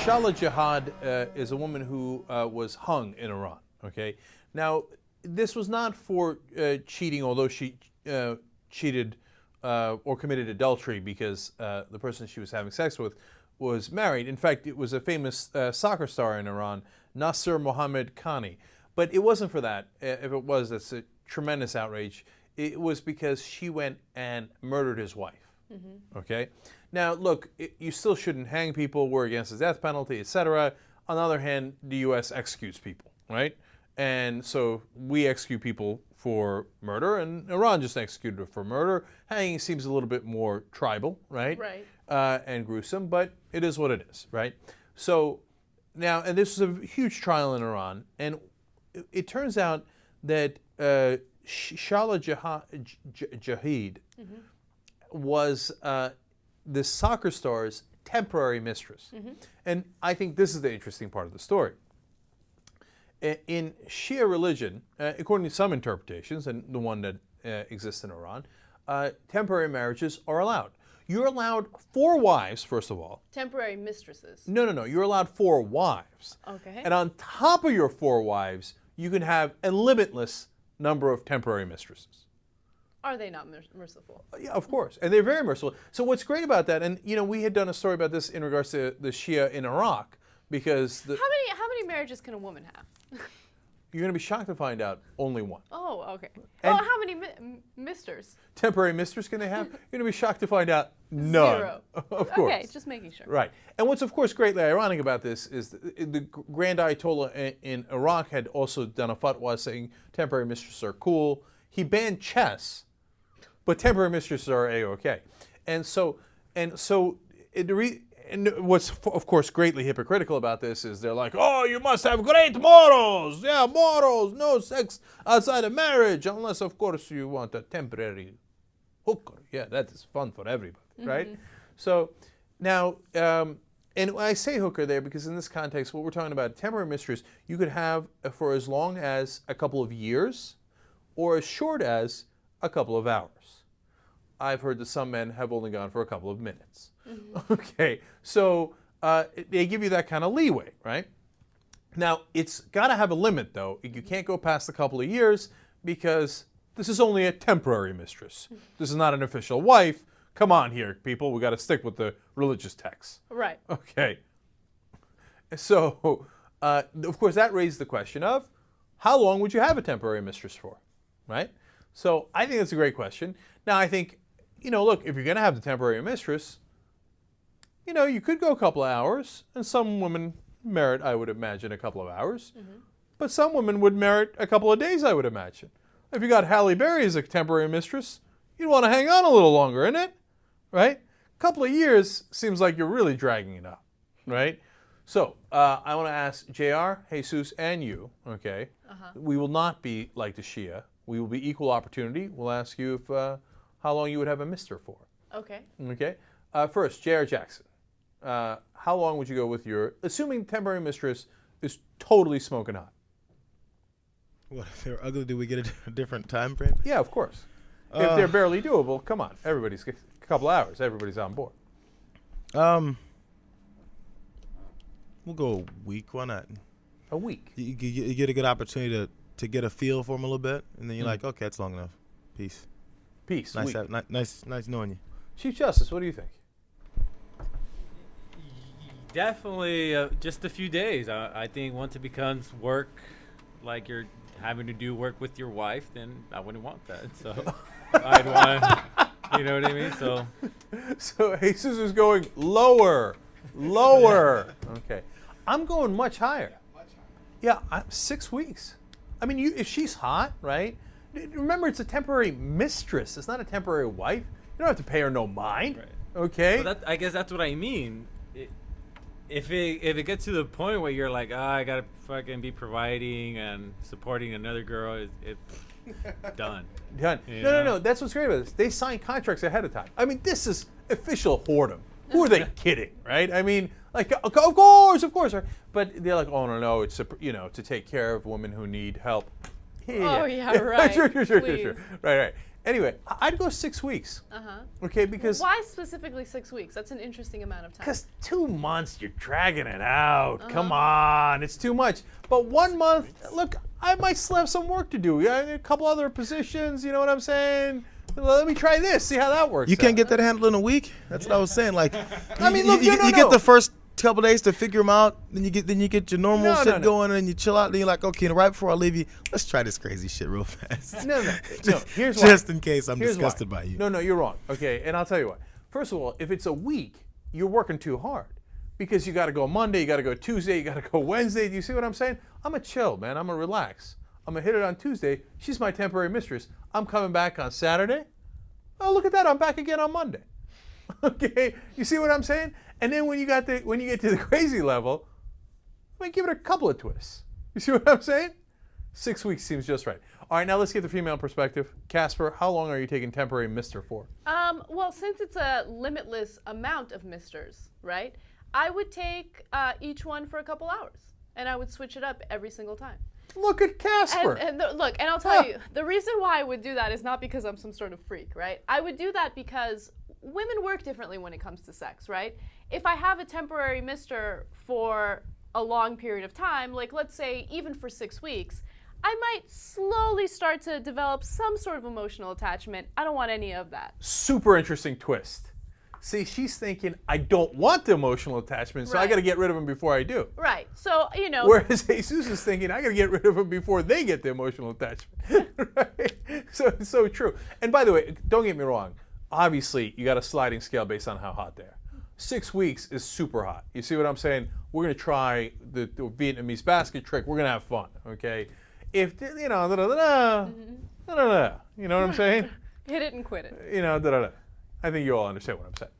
Shala Jihad is a woman who was hung in Iran. Okay, now this was not for cheating, although she cheated or committed adultery because the person she was having sex with was married. In fact, it was a famous soccer star in Iran, Nasser Mohammed Khani. But it wasn't for that. If it was, that's a tremendous outrage. It was because she went and murdered his wife. Mm-hmm. Okay? Now, look, you still shouldn't hang people. We're against the death penalty, etc. On the other hand, the U.S. executes people, right? And so we execute people for murder, and Iran just executed her for murder. Hanging seems a little bit more tribal, right? Right. And gruesome, but it is what it is, right? So now, and this was a huge trial in Iran, and it turns out that Shala Jahid was this soccer star's temporary mistress. Mm-hmm. And I think this is the interesting part of the story. In Shia religion, according to some interpretations, and the one that exists in Iran, temporary marriages are allowed. You're allowed 4 wives, first of all. Temporary mistresses. No. You're allowed 4 wives. Okay. And on top of your 4 wives, you can have a limitless number of temporary mistresses. Are they not merciful? Yeah, of course. And they're very merciful. So what's great about that, and we had done a story about this in regards to the Shia in Iraq, because how many marriages can a woman have? You're going to be shocked to find out only 1. Oh, okay. And how many misters? Temporary mistress can they have? You're going to be shocked to find out none. 0. Of course. Okay, just making sure. Right. And what's, of course, greatly ironic about this is the Grand Ayatollah in Iraq had also done a fatwa saying temporary mistresses are cool. He banned chess, but temporary mistresses are A-OK. And what's, of course, greatly hypocritical about this is they're like, oh, you must have great morals. Yeah, morals, no sex outside of marriage, unless, of course, you want a temporary hooker. Yeah, that is fun for everybody, right? So now, and I say hooker there because in this context, what we're talking about, temporary mistress, you could have for as long as a couple of years or as short as a couple of hours. I've heard that some men have only gone for a couple of minutes. Mm-hmm. Okay, so they give you that kind of leeway, right? Now, it's got to have a limit, though. You can't go past a couple of years because this is only a temporary mistress. This is not an official wife. Come on here, people. We got to stick with the religious texts. Right. Okay. So, of course, that raised the question of how long would you have a temporary mistress for, right? So I think that's a great question. Now, I think, look, if you're going to have the temporary mistress, you could go a couple of hours, and some women merit, I would imagine, a couple of hours. Mm-hmm. But some women would merit a couple of days, I would imagine. If you got Halle Berry as a temporary mistress, you'd want to hang on a little longer, innit? Right? A couple of years seems like you're really dragging it up, right? So I want to ask JR, Jesus, and you, okay? We will not be like the Shia. We will be equal opportunity. We'll ask you if how long you would have a mister for. Okay. Okay. First, JR Jackson. How long would you go with your, assuming temporary mistress is totally smoking hot? What, if they're ugly, do we get a different time frame? Yeah, of course. If they're barely doable, come on. Everybody's a couple hours. Everybody's on board. We'll go a week. Why not? A week? You get a good opportunity to get a feel for them a little bit, and then you're like, okay, that's long enough. Peace. Peace. Nice knowing you. Chief Justice, what do you think? Definitely just a few days. I think once it becomes work, like you're having to do work with your wife, then I wouldn't want that. So I'd want, you know what I mean? So Jesus is going lower. Okay. I'm going much higher. Yeah, 6 weeks. I mean, if she's hot, right? Remember, it's a temporary mistress. It's not a temporary wife. You don't have to pay her no mind. Right. Okay? Well, I guess that's what I mean. If it gets to the point where you're like, I gotta fucking be providing and supporting another girl, it's done. Done. No. That's what's great about this. They sign contracts ahead of time. I mean, this is official whoredom. Who are they kidding, right? I mean, like, of course. Right? But they're like, oh no, it's to take care of women who need help. Yeah. Oh yeah, right. Sure. Right. Anyway, I'd go 6 weeks. Okay, because Why specifically 6 weeks? That's an interesting amount of time. because 2 months you're dragging it out. Come on, it's too much. But 1 month, look, I might still have some work to do. Yeah, a couple other positions. You know what I'm saying? Let me try this. See how that works. You can't out. get that handled in a week. That's what I was saying. Like, I mean, look, you no. get the first couple days to figure them out, then you get your normal No, shit no. going, and you chill out. Then you're like, okay, right before I leave you, let's try this crazy shit real fast. No. Here's why. Just in case I'm Here's why. disgusted by you. No, you're wrong. Okay, and I'll tell you why. First of all, if it's a week, you're working too hard because you got to go Monday, you got to go Tuesday, you got to go Wednesday. Do you see what I'm saying? I'm a chill, man. I'm a relax. I'm gonna hit it on Tuesday. She's my temporary mistress. I'm coming back on Saturday. Oh, look at that! I'm back again on Monday. Okay, you see what I'm saying? And then when you get to the crazy level, I mean, give it a couple of twists. You see what I'm saying? 6 weeks seems just right. All right, now let's get the female perspective. Casper, how long are you taking temporary mister for? Well, since it's a limitless amount of misters, right? I would take each one for a couple hours, and I would switch it up every single time. Look at Casper. Look, and I'll tell you, the reason why I would do that is not because I'm some sort of freak, right? I would do that because women work differently when it comes to sex, right? If I have a temporary mister for a long period of time, like let's say even for 6 weeks, I might slowly start to develop some sort of emotional attachment. I don't want any of that. Super interesting twist. See, she's thinking, I don't want the emotional attachment, so I Right. got to get rid of him before I do. Right. So, you know. Whereas Jesus is thinking, I got to get rid of them before they get the emotional attachment. Right? So it's so true. And by the way, don't get me wrong. Obviously, you got a sliding scale based on how hot they are. 6 weeks is super hot. You see what I'm saying? We're going to try the Vietnamese basket trick. We're going to have fun, okay? If, you know, you know what I'm saying? Hit it and quit it. You know, I think you all understand what I'm saying.